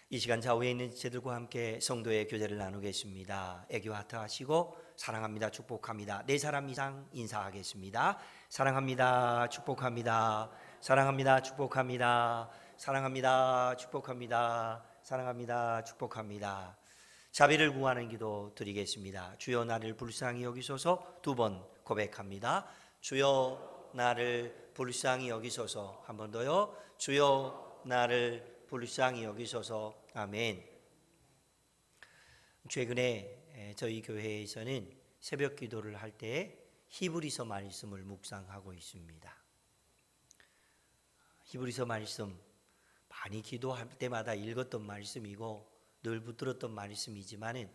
이 시간 좌우에 있는 지체들과 함께 성도의 교제를 나누겠습니다. 애교 하트 하시고 사랑합니다, 축복합니다. 네 사람 이상 인사하겠습니다. 사랑합니다, 축복합니다. 사랑합니다, 축복합니다. 사랑합니다, 축복합니다. 사랑합니다, 축복합니다. 자비를 구하는 기도 드리겠습니다. 주여 나를 불쌍히 여기소서. 두 번 고백합니다. 주여 나를 불쌍히 여기소서. 한 번 더요. 주여 나를 불쌍히 여기소서. 아멘. 최근에 저희 교회에서는 새벽 기도를 할 때 히브리서 말씀을 묵상하고 있습니다. 히브리서 말씀 많이 기도할 때마다 읽었던 말씀이고 늘 붙들었던 말씀이지만은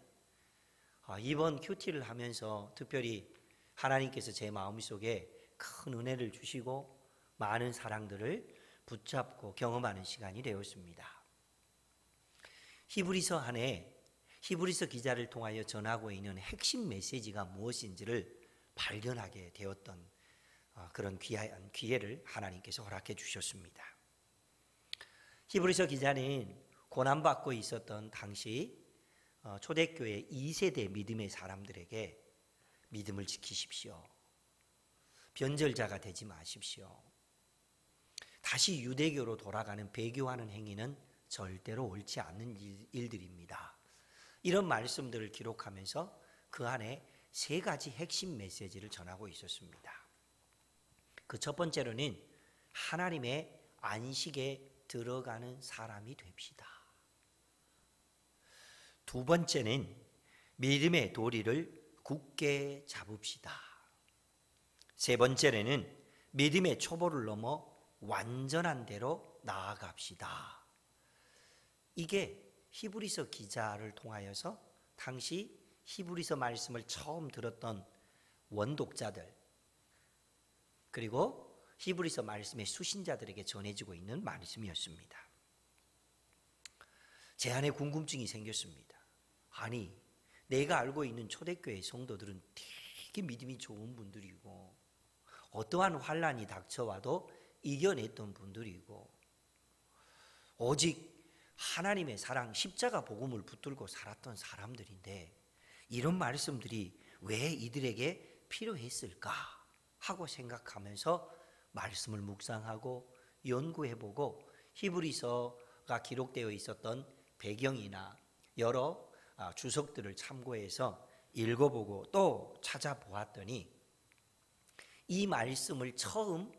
이번 큐티를 하면서 특별히 하나님께서 제 마음속에 큰 은혜를 주시고 많은 사랑들을 붙잡고 경험하는 시간이 되었습니다. 히브리서 안에 히브리서 기자를 통하여 전하고 있는 핵심 메시지가 무엇인지를 발견하게 되었던 그런 귀한 기회를 하나님께서 허락해 주셨습니다. 히브리서 기자는 고난받고 있었던 당시 초대교회 2세대 믿음의 사람들에게 믿음을 지키십시오. 변절자가 되지 마십시오. 다시 유대교로 돌아가는 배교하는 행위는 절대로 옳지 않는 일들입니다. 이런 말씀들을 기록하면서 그 안에 세 가지 핵심 메시지를 전하고 있었습니다. 그 첫 번째로는 하나님의 안식에 들어가는 사람이 됩시다. 두 번째는 믿음의 도리를 굳게 잡읍시다. 세 번째는 믿음의 초보를 넘어 완전한 대로 나아갑시다. 이게 히브리서 기자를 통하여서 당시 히브리서 말씀을 처음 들었던 원독자들 그리고 히브리서 말씀의 수신자들에게 전해지고 있는 말씀이었습니다. 제 안에 궁금증이 생겼습니다. 아니, 내가 알고 있는 초대교회 성도들은 되게 믿음이 좋은 분들이고 어떠한 환난이 닥쳐와도 이겨냈던 분들이고 오직 하나님의 사랑 십자가 복음을 붙들고 살았던 사람들인데 이런 말씀들이 왜 이들에게 필요했을까 하고 생각하면서 말씀을 묵상하고 연구해보고 히브리서가 기록되어 있었던 배경이나 여러 주석들을 참고해서 읽어보고 또 찾아보았더니 이 말씀을 처음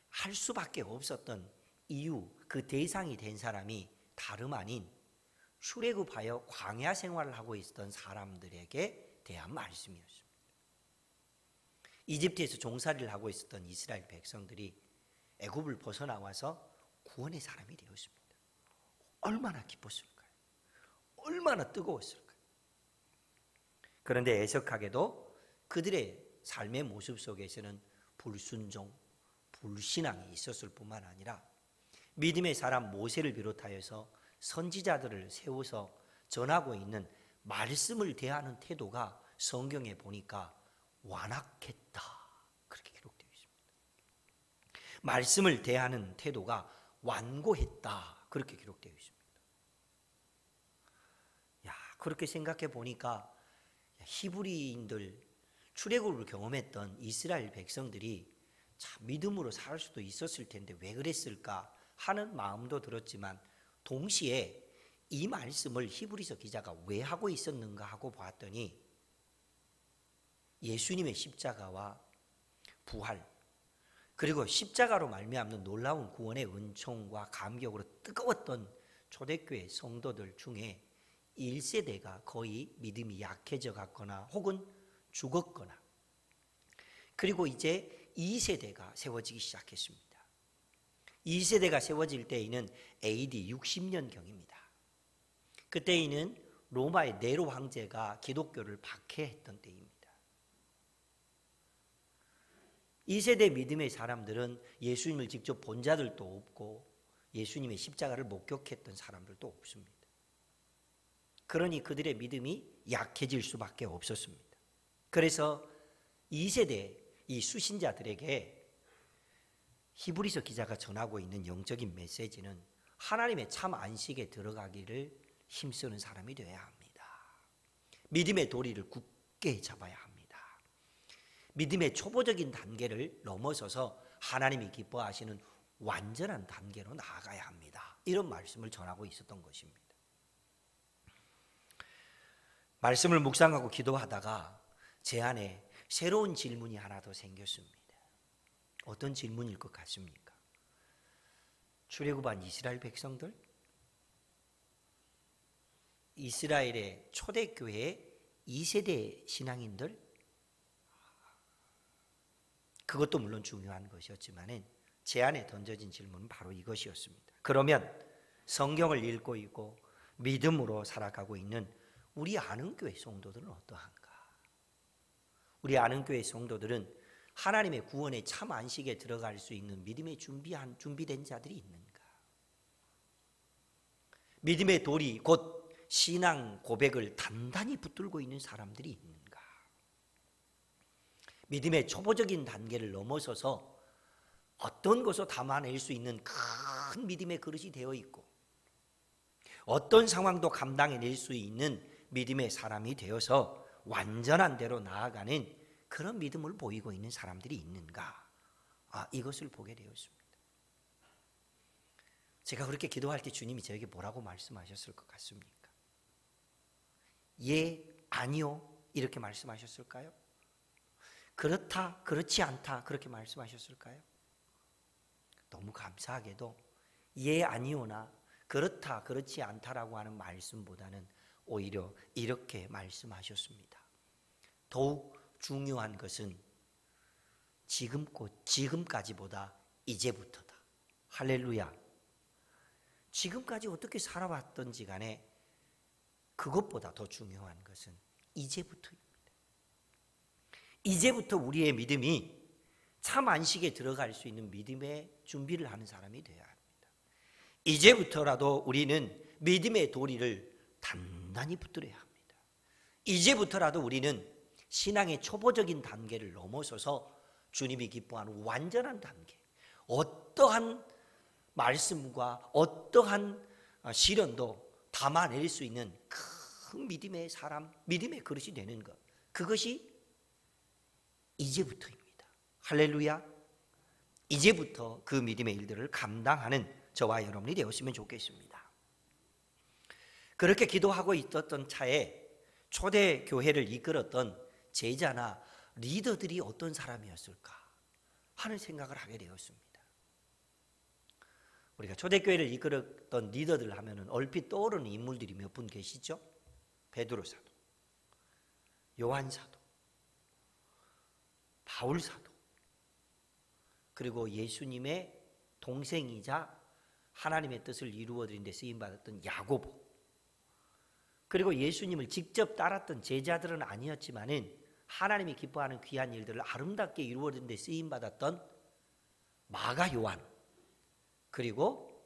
할 수밖에 없었던 이유, 그 대상이 된 사람이 다름 아닌 출애굽하여 광야 생활을 하고 있었던 사람들에게 대한 말씀이었습니다. 이집트에서 종살이를 하고 있었던 이스라엘 백성들이 애굽을 벗어나와서 구원의 사람이 되었습니다. 얼마나 기뻤을까요? 얼마나 뜨거웠을까요? 그런데 애석하게도 그들의 삶의 모습 속에서는 불순종, 불신앙이 있었을 뿐만 아니라 믿음의 사람 모세를 비롯하여서 선지자들을 세워서 전하고 있는 말씀을 대하는 태도가 성경에 보니까 완악했다. 그렇게 기록되어 있습니다. 말씀을 대하는 태도가 완고했다. 그렇게 기록되어 있습니다. 그렇게 생각해 보니까 히브리인들 출애굽을 경험했던 이스라엘 백성들이 참 믿음으로 살 수도 있었을 텐데 왜 그랬을까 하는 마음도 들었지만 동시에 이 말씀을 히브리서 기자가 왜 하고 있었는가 하고 봤더니 예수님의 십자가와 부활 그리고 십자가로 말미암는 놀라운 구원의 은총과 감격으로 뜨거웠던 초대교회 성도들 중에 1세대가 거의 믿음이 약해져 갔거나 혹은 죽었거나 그리고 이제 2세대가 세워지기 시작했습니다. 2세대가 세워질 때에는 AD 60년경입니다. 그때에는 로마의 네로 황제가 기독교를 박해했던 때입니다. 2세대 믿음의 사람들은 예수님을 직접 본 자들도 없고 예수님의 십자가를 목격했던 사람들도 없습니다. 그러니 그들의 믿음이 약해질 수밖에 없었습니다. 그래서 2세대 이 수신자들에게 히브리서 기자가 전하고 있는 영적인 메시지는 하나님의 참 안식에 들어가기를 힘쓰는 사람이 되어야 합니다. 믿음의 도리를 굳게 잡아야 합니다. 믿음의 초보적인 단계를 넘어서서 하나님이 기뻐하시는 완전한 단계로 나아가야 합니다. 이런 말씀을 전하고 있었던 것입니다. 말씀을 묵상하고 기도하다가 제 안에 새로운 질문이 하나 더 생겼습니다. 어떤 질문일 것 같습니까? 출애굽한 이스라엘 백성들, 이스라엘의 초대교회 2세대 신앙인들, 그것도 물론 중요한 것이었지만 제 안에 던져진 질문은 바로 이것이었습니다. 그러면 성경을 읽고 있고 믿음으로 살아가고 있는 우리 아는교회 성도들은 어떠한가? 우리 아는교회 성도들은 하나님의 구원의 참 안식에 들어갈 수 있는 믿음에 준비된 자들이 있는가? 믿음의 도리 곧 신앙 고백을 단단히 붙들고 있는 사람들이 있는가? 믿음의 초보적인 단계를 넘어서서 어떤 것을 담아낼 수 있는 큰 믿음의 그릇이 되어 있고 어떤 상황도 감당해낼 수 있는 믿음의 사람이 되어서 완전한 대로 나아가는 그런 믿음을 보이고 있는 사람들이 있는가? 이것을 보게 되었습니다. 제가 그렇게 기도할 때 주님이 저에게 뭐라고 말씀하셨을 것 같습니까? 예, 아니요 이렇게 말씀하셨을까요? 그렇다, 그렇지 않다 그렇게 말씀하셨을까요? 너무 감사하게도 예, 아니요나 그렇다, 그렇지 않다라고 하는 말씀보다는 오히려 이렇게 말씀하셨습니다. 더욱 중요한 것은 지금까지보다 이제부터다. 할렐루야. 지금까지 어떻게 살아왔던지 간에 그것보다 더 중요한 것은 이제부터입니다. 이제부터 우리의 믿음이 참 안식에 들어갈 수 있는 믿음의 준비를 하는 사람이 되어야 합니다. 이제부터라도 우리는 믿음의 도리를 단단히 붙들어야 합니다. 이제부터라도 우리는 신앙의 초보적인 단계를 넘어서서 주님이 기뻐하는 완전한 단계, 어떠한 말씀과 어떠한 시련도 담아낼 수 있는 큰 믿음의 사람, 믿음의 그릇이 되는 것, 그것이 이제부터입니다. 할렐루야. 이제부터 그 믿음의 일들을 감당하는 저와 여러분이 되었으면 좋겠습니다. 그렇게 기도하고 있었던 차에 초대 교회를 이끌었던 제자나 리더들이 어떤 사람이었을까 하는 생각을 하게 되었습니다. 우리가 초대교회를 이끌었던 리더들 하면은 얼핏 떠오르는 인물들이 몇 분 계시죠? 베드로 사도, 요한 사도, 바울 사도, 그리고 예수님의 동생이자 하나님의 뜻을 이루어드린 데 쓰임받았던 야고보, 그리고 예수님을 직접 따랐던 제자들은 아니었지만은 하나님이 기뻐하는 귀한 일들을 아름답게 이루어드린 데 쓰임받았던 마가 요한, 그리고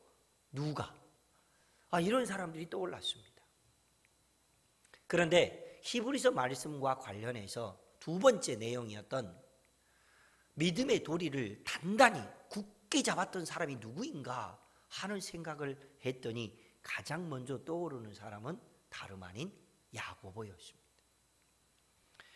누가, 이런 사람들이 떠올랐습니다. 그런데 히브리서 말씀과 관련해서 두 번째 내용이었던 믿음의 도리를 단단히 굳게 잡았던 사람이 누구인가 하는 생각을 했더니 가장 먼저 떠오르는 사람은 다름 아닌 야고보였습니다.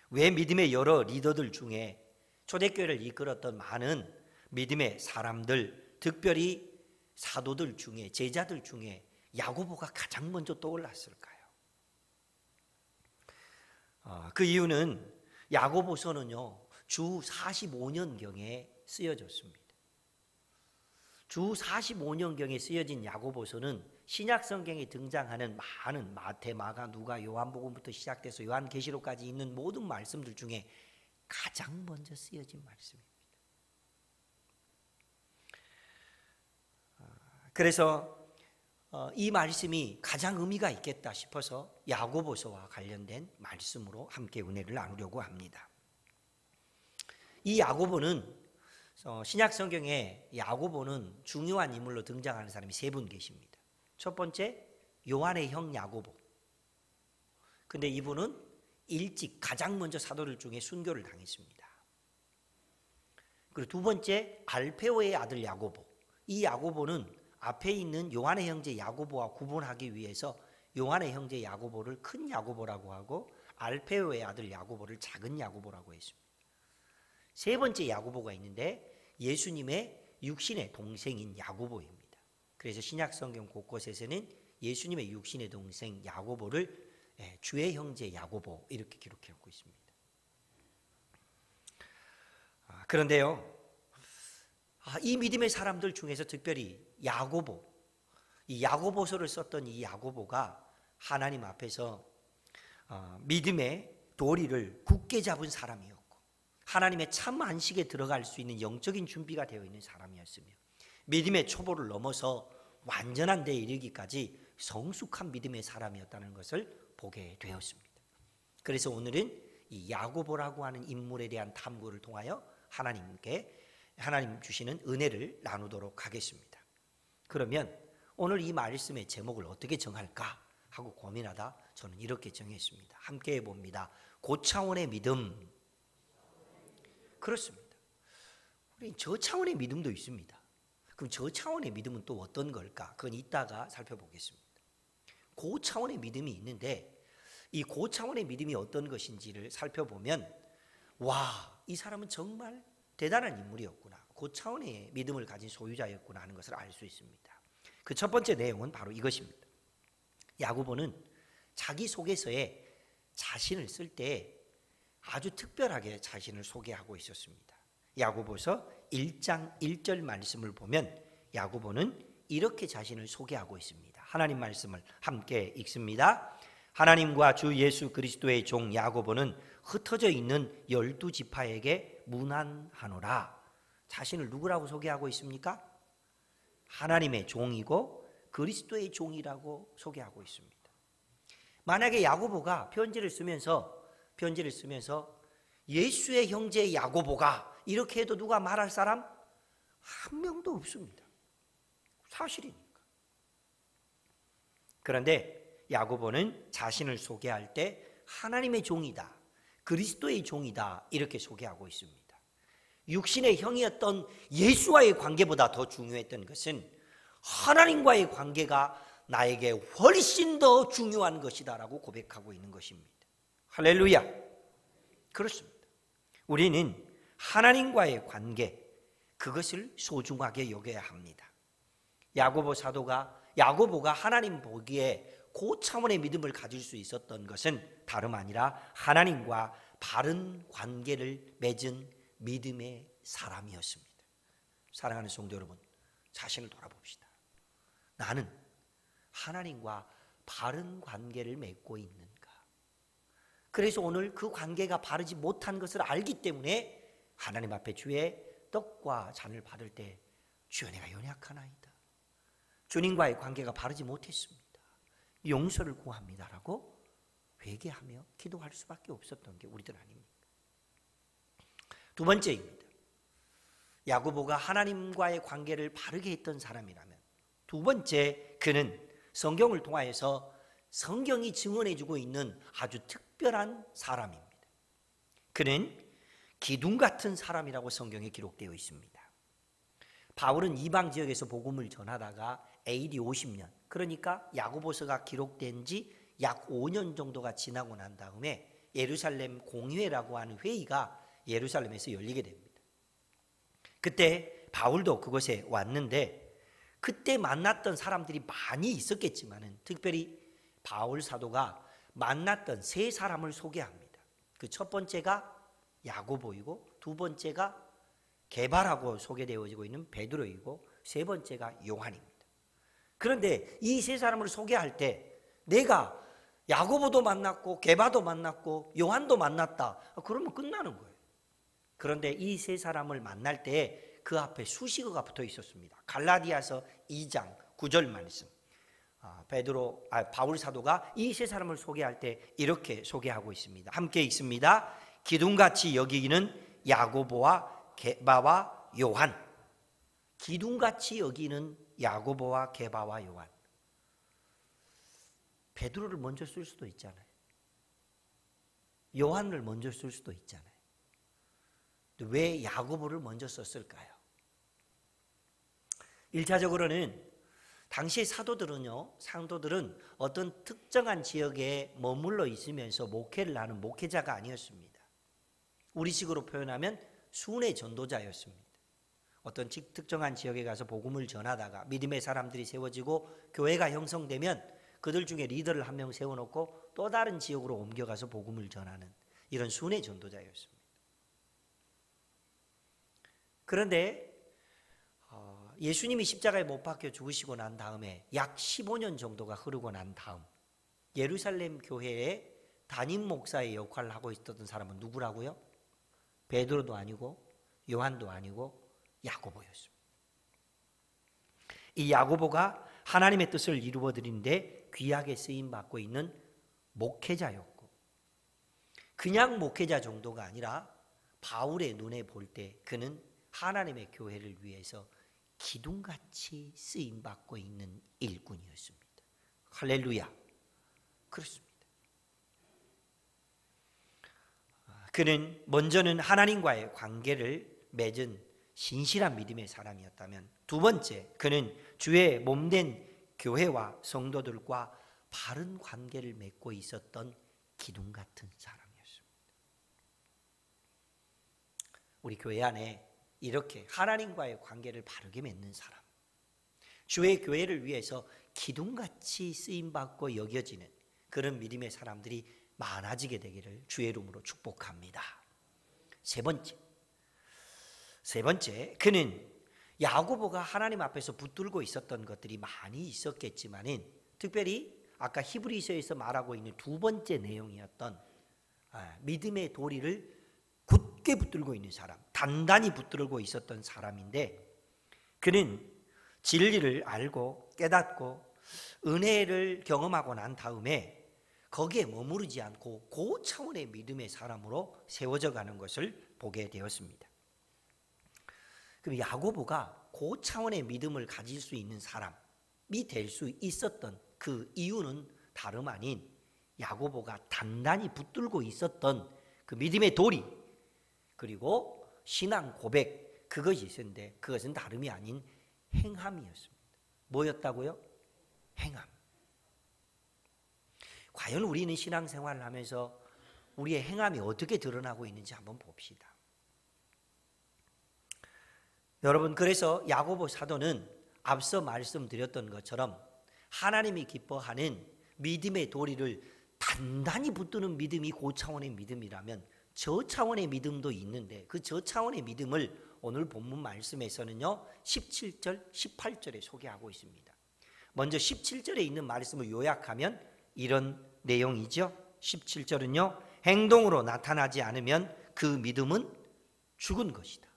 왜 믿음의 여러 리더들 중에 초대교회를 이끌었던 많은 믿음의 사람들, 특별히 사도들 중에, 제자들 중에 야고보가 가장 먼저 떠올랐을까요? 그 이유는 야고보서는요, 주 45년경에 쓰여졌습니다. 주 45년경에 쓰여진 야고보서는 신약 성경에 등장하는 많은 마태, 마가, 누가, 요한복음부터 시작돼서 요한계시록까지 있는 모든 말씀들 중에 가장 먼저 쓰여진 말씀입니다. 그래서 이 말씀이 가장 의미가 있겠다 싶어서 야고보서와 관련된 말씀으로 함께 은혜를 나누려고 합니다. 이 야고보는 신약 성경에 야고보는 중요한 인물로 등장하는 사람이 세 분 계십니다. 첫 번째, 요한의 형 야고보. 근데 이분은 일찍 가장 먼저 사도들 중에 순교를 당했습니다. 그리고 두 번째, 알페오의 아들 야고보. 이 야고보는 앞에 있는 요한의 형제 야고보와 구분하기 위해서 요한의 형제 야고보를 큰 야고보라고 하고 알페오의 아들 야고보를 작은 야고보라고 했습니다. 세 번째 야고보가 있는데 예수님의 육신의 동생인 야고보입니다. 그래서 신약 성경 곳곳에서는 예수님의 육신의 동생 야고보를 주의 형제 야고보 이렇게 기록하고 있습니다. 그런데요, 이 믿음의 사람들 중에서 특별히 야고보, 이 야고보서를 썼던 이 야고보가 하나님 앞에서 믿음의 도리를 굳게 잡은 사람이었고 하나님의 참 안식에 들어갈 수 있는 영적인 준비가 되어 있는 사람이었으며 믿음의 초보를 넘어서 완전한 데 이르기까지 성숙한 믿음의 사람이었다는 것을 보게 되었습니다. 그래서 오늘은 이 야고보라고 하는 인물에 대한 탐구를 통하여 하나님 주시는 은혜를 나누도록 하겠습니다. 그러면 오늘 이 말씀의 제목을 어떻게 정할까 하고 고민하다 저는 이렇게 정했습니다. 함께 해봅니다. 고차원의 믿음. 그렇습니다. 우리 저차원의 믿음도 있습니다. 그럼 저차원의 믿음은 또 어떤 걸까? 그건 이따가 살펴보겠습니다. 고차원의 믿음이 있는데 이 고차원의 믿음이 어떤 것인지를 살펴보면 와, 이 사람은 정말 대단한 인물이었구나. 고차원의 믿음을 가진 소유자였구나 하는 것을 알 수 있습니다. 그 첫 번째 내용은 바로 이것입니다. 야고보는 자기소개서에 자신을 쓸 때 아주 특별하게 자신을 소개하고 있었습니다. 야고보서 1장 1절 말씀을 보면 야고보는 이렇게 자신을 소개하고 있습니다. 하나님 말씀을 함께 읽습니다. 하나님과 주 예수 그리스도의 종 야고보는 흩어져 있는 12지파에게 문안하노라. 자신을 누구라고 소개하고 있습니까? 하나님의 종이고 그리스도의 종이라고 소개하고 있습니다. 만약에 야고보가 편지를 쓰면서 예수의 형제 야고보가 이렇게 해도 누가 말할 사람 한 명도 없습니다. 사실이니까. 그런데 야고보는 자신을 소개할 때 하나님의 종이다, 그리스도의 종이다 이렇게 소개하고 있습니다. 육신의 형이었던 예수와의 관계보다 더 중요했던 것은 하나님과의 관계가 나에게 훨씬 더 중요한 것이다라고 고백하고 있는 것입니다. 할렐루야. 그렇습니다. 우리는 하나님과의 관계, 그것을 소중하게 여겨야 합니다. 야고보가 하나님 보기에 고차원의 믿음을 가질 수 있었던 것은 다름 아니라 하나님과 바른 관계를 맺은 믿음의 사람이었습니다. 사랑하는 성도 여러분, 자신을 돌아봅시다. 나는 하나님과 바른 관계를 맺고 있는가? 그래서 오늘 그 관계가 바르지 못한 것을 알기 때문에 하나님 앞에 주의 떡과 잔을 받을 때 주여 내가 연약하나이다, 주님과의 관계가 바르지 못했습니다, 용서를 구합니다라고 회개하며 기도할 수밖에 없었던 게 우리들 아닙니까? 두 번째입니다. 야고보가 하나님과의 관계를 바르게 했던 사람이라면 두 번째, 그는 성경을 통하여서 성경이 증언해주고 있는 아주 특별한 사람입니다. 그는 기둥 같은 사람이라고 성경에 기록되어 있습니다. 바울은 이방 지역에서 복음을 전하다가 AD 50년, 그러니까 야고보서가 기록된 지 약 5년 정도가 지나고 난 다음에 예루살렘 공회라고 하는 회의가 예루살렘에서 열리게 됩니다. 그때 바울도 그곳에 왔는데 그때 만났던 사람들이 많이 있었겠지만은 특별히 바울 사도가 만났던 세 사람을 소개합니다. 그 첫 번째가 야고보이고 두 번째가 게바라고 소개되어지고 있는 베드로이고 세 번째가 요한입니다. 그런데 이 세 사람을 소개할 때 내가 야고보도 만났고 게바도 만났고 요한도 만났다, 그러면 끝나는 거예요. 그런데 이 세 사람을 만날 때 그 앞에 수식어가 붙어 있었습니다. 갈라디아서 2장 9절 말씀. 바울 사도가 이 세 사람을 소개할 때 이렇게 소개하고 있습니다. 함께 읽습니다. 기둥같이 여기는 야고보와 게바와 요한. 기둥같이 여기는 야고보와 게바와 요한. 베드로를 먼저 쓸 수도 있잖아요. 요한을 먼저 쓸 수도 있잖아요. 왜 야고보를 먼저 썼을까요? 1차적으로는 당시의 상도들은 어떤 특정한 지역에 머물러 있으면서 목회를 하는 목회자가 아니었습니다. 우리식으로 표현하면 순회 전도자였습니다. 어떤 특정한 지역에 가서 복음을 전하다가 믿음의 사람들이 세워지고 교회가 형성되면 그들 중에 리더를 한 명 세워놓고 또 다른 지역으로 옮겨가서 복음을 전하는 이런 순회 전도자였습니다. 그런데 예수님이 십자가에 못 박혀 죽으시고 난 다음에 약 15년 정도가 흐르고 난 다음 예루살렘 교회의 담임 목사의 역할을 하고 있었던 사람은 누구라고요? 베드로도 아니고 요한도 아니고 야고보였습니다. 이 야고보가 하나님의 뜻을 이루어 드리는데 귀하게 쓰임 받고 있는 목회자였고, 그냥 목회자 정도가 아니라 바울의 눈에 볼 때 그는 하나님의 교회를 위해서 기둥같이 쓰임 받고 있는 일꾼이었습니다. 할렐루야. 그렇습니다. 그는 먼저는 하나님과의 관계를 맺은 신실한 믿음의 사람이었다면, 두 번째, 그는 주의 몸된 교회와 성도들과 바른 관계를 맺고 있었던 기둥 같은 사람이었습니다. 우리 교회 안에 이렇게 하나님과의 관계를 바르게 맺는 사람, 주의 교회를 위해서 기둥같이 쓰임받고 여겨지는 그런 믿음의 사람들이 많아지게 되기를 주의 이름으로 축복합니다. 세 번째, 그는 야고보가 하나님 앞에서 붙들고 있었던 것들이 많이 있었겠지만은, 특별히 아까 히브리서에서 말하고 있는 두 번째 내용이었던 믿음의 도리를 굳게 붙들고 있는 사람, 단단히 붙들고 있었던 사람인데, 그는 진리를 알고 깨닫고 은혜를 경험하고 난 다음에 거기에 머무르지 않고 그 차원의 믿음의 사람으로 세워져 가는 것을 보게 되었습니다. 그럼 야고보가 그 차원의 믿음을 가질 수 있는 사람이 될 수 있었던 그 이유는 다름 아닌 야고보가 단단히 붙들고 있었던 그 믿음의 도리, 그리고 신앙 고백, 그것이 있었는데 그것은 다름이 아닌 행함이었습니다. 뭐였다고요? 행함. 과연 우리는 신앙생활을 하면서 우리의 행함이 어떻게 드러나고 있는지 한번 봅시다. 여러분, 그래서 야고보 사도는 앞서 말씀드렸던 것처럼 하나님이 기뻐하는 믿음의 도리를 단단히 붙드는 믿음이 그 차원의 믿음이라면 저 차원의 믿음도 있는데, 그 저 차원의 믿음을 오늘 본문 말씀에서는요 17절, 18절에 소개하고 있습니다. 먼저 17절에 있는 말씀을 요약하면 이런 내용이죠. 17절은요, 행동으로 나타나지 않으면 그 믿음은 죽은 것이다.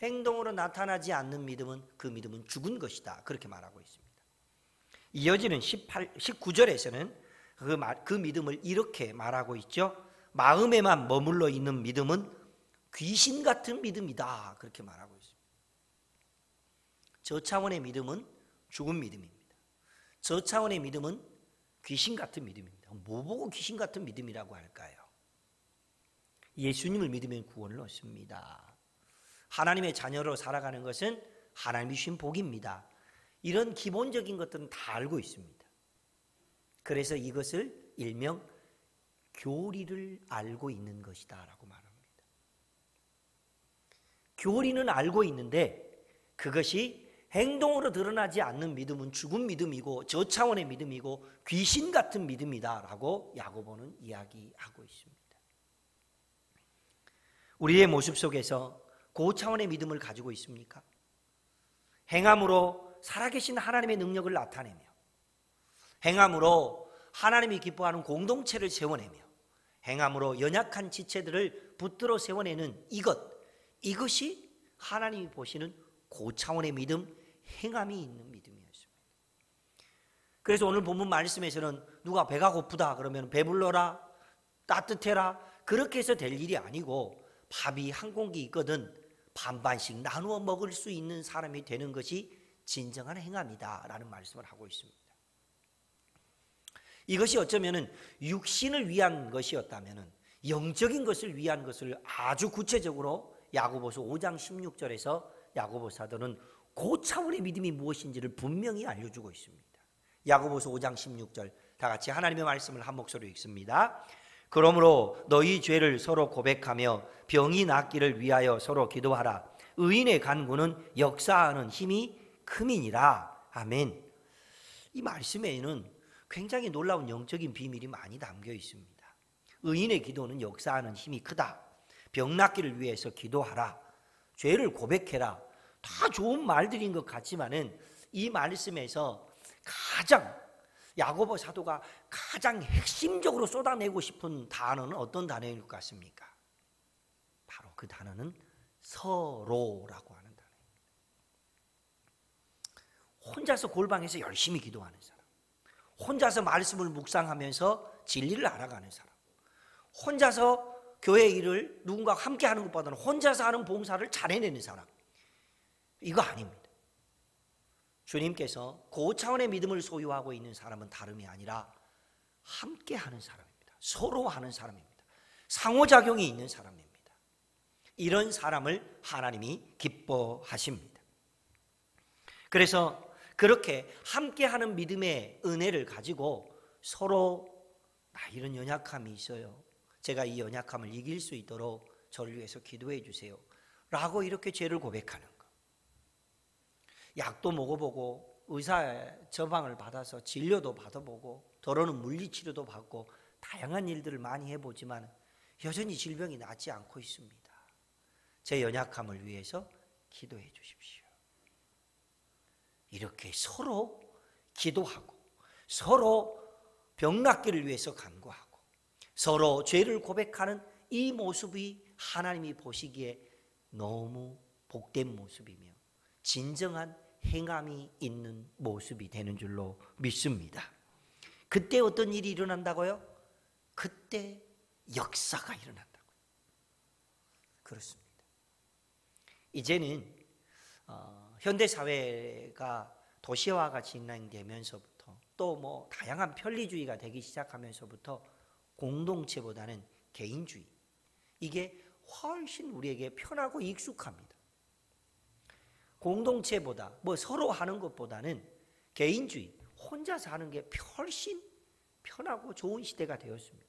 행동으로 나타나지 않는 믿음은 그 믿음은 죽은 것이다. 그렇게 말하고 있습니다. 이어지는 19절에서는 그 믿음을 이렇게 말하고 있죠. 마음에만 머물러 있는 믿음은 귀신 같은 믿음이다. 그렇게 말하고 있습니다. 저 차원의 믿음은 죽은 믿음입니다. 저 차원의 믿음은 귀신 같은 믿음입니다. 뭐 보고 귀신 같은 믿음이라고 할까요? 예수님을 믿으면 구원을 얻습니다. 하나님의 자녀로 살아가는 것은 하나님이 주신 복입니다. 이런 기본적인 것들은 다 알고 있습니다. 그래서 이것을 일명 교리를 알고 있는 것이다 라고 말합니다. 교리는 알고 있는데 그것이 행동으로 드러나지 않는 믿음은 죽은 믿음이고 저 차원의 믿음이고 귀신 같은 믿음이다 라고 야고보는 이야기하고 있습니다. 우리의 모습 속에서 그 차원의 믿음을 가지고 있습니까? 행함으로 살아계신 하나님의 능력을 나타내며, 행함으로 하나님이 기뻐하는 공동체를 세워내며, 행함으로 연약한 지체들을 붙들어 세워내는 이것이 하나님이 보시는 그 차원의 믿음, 행함이 있는 믿음이었습니다. 그래서 오늘 본문 말씀에서는 누가 배가 고프다 그러면 배불러라, 따뜻해라, 그렇게 해서 될 일이 아니고 밥이 한 공기 있거든 반반씩 나누어 먹을 수 있는 사람이 되는 것이 진정한 행함이다 라는 말씀을 하고 있습니다. 이것이 어쩌면 육신을 위한 것이었다면 영적인 것을 위한 것을 아주 구체적으로 야고보서 5장 16절에서 야고보 사도는 고차원의 믿음이 무엇인지를 분명히 알려주고 있습니다. 야고보서 5장 16절 다 같이 하나님의 말씀을 한 목소리로 읽습니다. 그러므로 너희 죄를 서로 고백하며 병이 낫기를 위하여 서로 기도하라. 의인의 간구는 역사하는 힘이 크미니라. 아멘. 이 말씀에는 굉장히 놀라운 영적인 비밀이 많이 담겨 있습니다. 의인의 기도는 역사하는 힘이 크다. 병 낫기를 위해서 기도하라. 죄를 고백해라. 다 좋은 말들인 것 같지만은 이 말씀에서 가장 야고보 사도가 가장 핵심적으로 쏟아내고 싶은 단어는 어떤 단어일 것 같습니까? 바로 그 단어는 서로라고 하는 단어입니다. 혼자서 골방에서 열심히 기도하는 사람, 혼자서 말씀을 묵상하면서 진리를 알아가는 사람, 혼자서 교회 일을 누군가 함께 하는 것보다는 혼자서 하는 봉사를 잘 해내는 사람, 이거 아닙니다. 주님께서 고차원의 믿음을 소유하고 있는 사람은 다름이 아니라 함께 하는 사람입니다. 서로 하는 사람입니다. 상호작용이 있는 사람입니다. 이런 사람을 하나님이 기뻐하십니다. 그래서 그렇게 함께하는 믿음의 은혜를 가지고 서로 나 이런 연약함이 있어요. 제가 이 연약함을 이길 수 있도록 저를 위해서 기도해 주세요. 라고 이렇게 죄를 고백하는 것. 약도 먹어보고 의사 처방을 받아서 진료도 받아보고 더러는 물리치료도 받고 다양한 일들을 많이 해보지만 여전히 질병이 낫지 않고 있습니다. 제 연약함을 위해서 기도해 주십시오. 이렇게 서로 기도하고 서로 병 낫기를 위해서 간구하고 서로 죄를 고백하는 이 모습이 하나님이 보시기에 너무 복된 모습이며 진정한 행함이 있는 모습이 되는 줄로 믿습니다. 그때 어떤 일이 일어난다고요? 그때 역사가 일어난다고요. 그렇습니다. 이제는 현대사회가 도시화가 진행되면서부터 또 뭐 다양한 편리주의가 되기 시작하면서부터 공동체보다는 개인주의, 이게 훨씬 우리에게 편하고 익숙합니다. 공동체보다 뭐 서로 하는 것보다는 개인주의, 혼자서 하는 게 훨씬 편하고 좋은 시대가 되었습니다.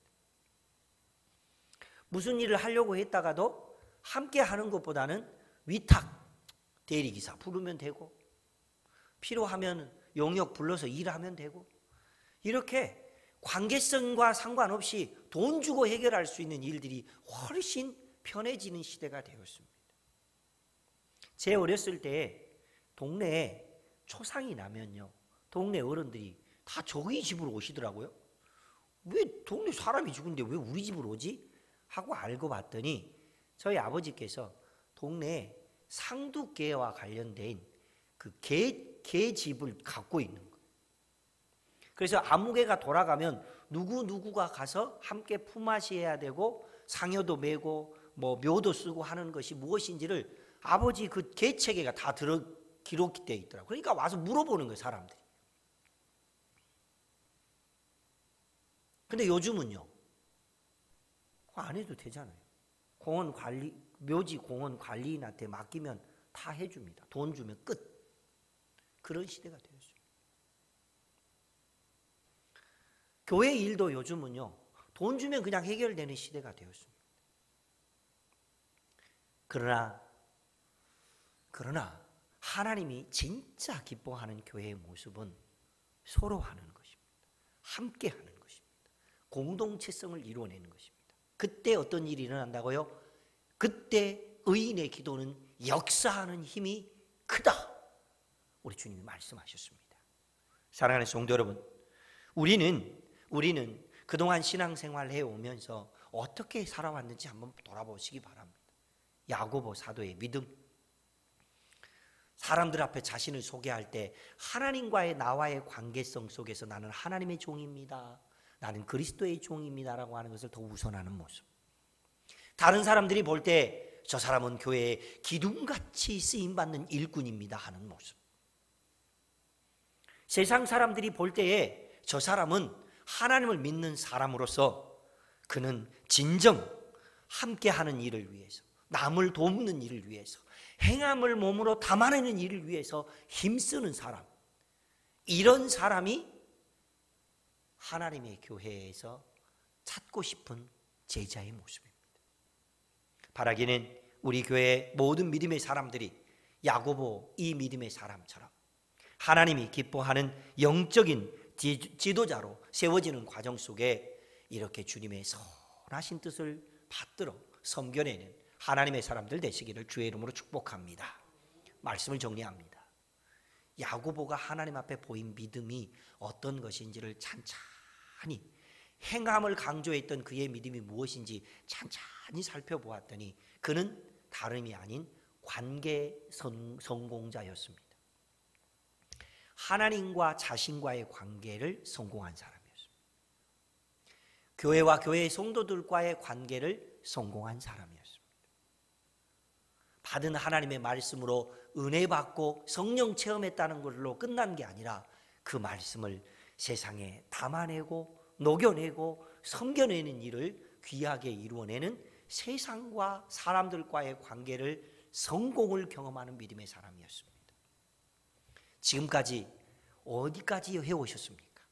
무슨 일을 하려고 했다가도 함께 하는 것보다는 위탁, 대리기사 부르면 되고 필요하면 용역 불러서 일하면 되고 이렇게 관계성과 상관없이 돈 주고 해결할 수 있는 일들이 훨씬 편해지는 시대가 되었습니다. 제 어렸을 때 동네에 초상이 나면요, 동네 어른들이 다 저희 집으로 오시더라고요. 왜 동네 사람이 죽은데 왜 우리 집으로 오지? 하고 알고 봤더니 저희 아버지께서 동네에 상두개와 관련된 그 개 집을 갖고 있는 거예요. 그래서 아무개가 돌아가면 누구누구가 가서 함께 품앗이해야 되고 상여도 메고 뭐 묘도 쓰고 하는 것이 무엇인지를 아버지 그 개체계가 다 기록되어 있더라고요. 그러니까 와서 물어보는 거예요, 사람들이. 근데 요즘은요, 안 해도 되잖아요. 공원 관리, 묘지 공원 관리인한테 맡기면 다 해줍니다. 돈 주면 끝. 그런 시대가 되었습니다. 교회 일도 요즘은요, 돈 주면 그냥 해결되는 시대가 되었습니다. 그러나 하나님이 진짜 기뻐하는 교회의 모습은 서로 하는 것입니다. 함께 하는 것입니다. 공동체성을 이루어내는 것입니다. 그때 어떤 일이 일어난다고요? 그때 의인의 기도는 역사하는 힘이 크다. 우리 주님이 말씀하셨습니다. 사랑하는 성도 여러분, 우리는 그동안 신앙생활을 해오면서 어떻게 살아왔는지 한번 돌아보시기 바랍니다. 야고보 사도의 믿음, 사람들 앞에 자신을 소개할 때 하나님과의 나와의 관계성 속에서 나는 하나님의 종입니다, 나는 그리스도의 종입니다라고 하는 것을 더 우선하는 모습. 다른 사람들이 볼 때 저 사람은 교회에 기둥같이 쓰임받는 일꾼입니다 하는 모습. 세상 사람들이 볼 때에 저 사람은 하나님을 믿는 사람으로서 그는 진정 함께하는 일을 위해서, 남을 돕는 일을 위해서, 행함을 몸으로 담아내는 일을 위해서 힘쓰는 사람, 이런 사람이 하나님의 교회에서 찾고 싶은 제자의 모습입니다. 바라기는 우리 교회 모든 믿음의 사람들이 야고보 이 믿음의 사람처럼 하나님이 기뻐하는 영적인 지도자로 세워지는 과정 속에 이렇게 주님의 선하신 뜻을 받들어 섬겨내는 하나님의 사람들 되시기를 주의 이름으로 축복합니다. 말씀을 정리합니다. 야고보가 하나님 앞에 보인 믿음이 어떤 것인지를 찬찬히, 행함을 강조했던 그의 믿음이 무엇인지 찬찬히 살펴보았더니 그는 다름이 아닌 관계 성공자였습니다. 하나님과 자신과의 관계를 성공한 사람이었습니다. 교회와 교회의 성도들과의 관계를 성공한 사람이었습니다. 받은 하나님의 말씀으로 은혜 받고 성령 체험했다는 걸로 끝난 게 아니라 그 말씀을 세상에 담아내고 녹여내고 섬겨내는 일을 귀하게 이루어내는 세상과 사람들과의 관계를 성공을 경험하는 믿음의 사람이었습니다. 지금까지 어디까지 해오셨습니까?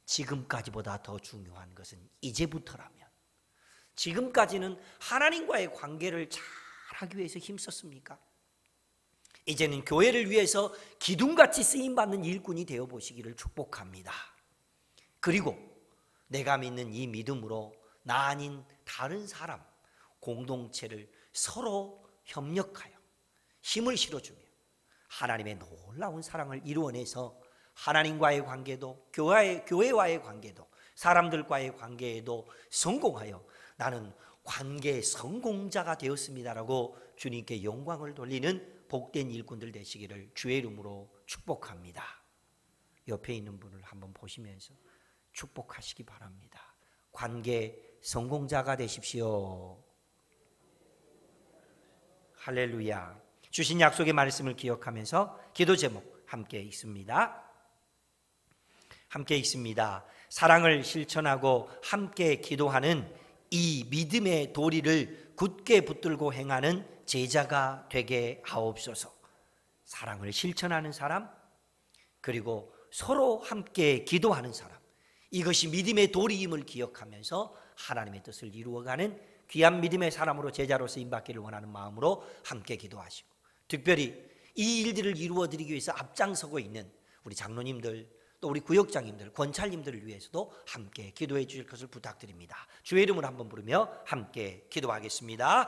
지금까지보다 더 중요한 것은 이제부터라면, 지금까지는 하나님과의 관계를 잘하기 위해서 힘썼습니까? 이제는 교회를 위해서 기둥같이 쓰임받는 일꾼이 되어보시기를 축복합니다. 그리고 내가 믿는 이 믿음으로 나 아닌 다른 사람, 공동체를 서로 협력하여 힘을 실어주며 하나님의 놀라운 사랑을 이루어내서 하나님과의 관계도, 교회와의 관계도, 사람들과의 관계에도 성공하여 나는 관계 성공자가 되었습니다라고 주님께 영광을 돌리는 복된 일꾼들 되시기를 주의 이름으로 축복합니다. 옆에 있는 분을 한번 보시면서 축복하시기 바랍니다. 관계 성공자가 되십시오. 할렐루야. 주신 약속의 말씀을 기억하면서 기도 제목 함께 읽습니다. 함께 읽습니다. 사랑을 실천하고 함께 기도하는 이 믿음의 도리를 굳게 붙들고 행하는 제자가 되게 하옵소서. 사랑을 실천하는 사람, 그리고 서로 함께 기도하는 사람, 이것이 믿음의 도리임을 기억하면서 하나님의 뜻을 이루어가는 귀한 믿음의 사람으로 제자로 쓰임받기를 원하는 마음으로 함께 기도하시고, 특별히 이 일들을 이루어드리기 위해서 앞장서고 있는 우리 장로님들, 또 우리 구역장님들, 권찰님들을 위해서도 함께 기도해 주실 것을 부탁드립니다. 주의 이름을 한번 부르며 함께 기도하겠습니다.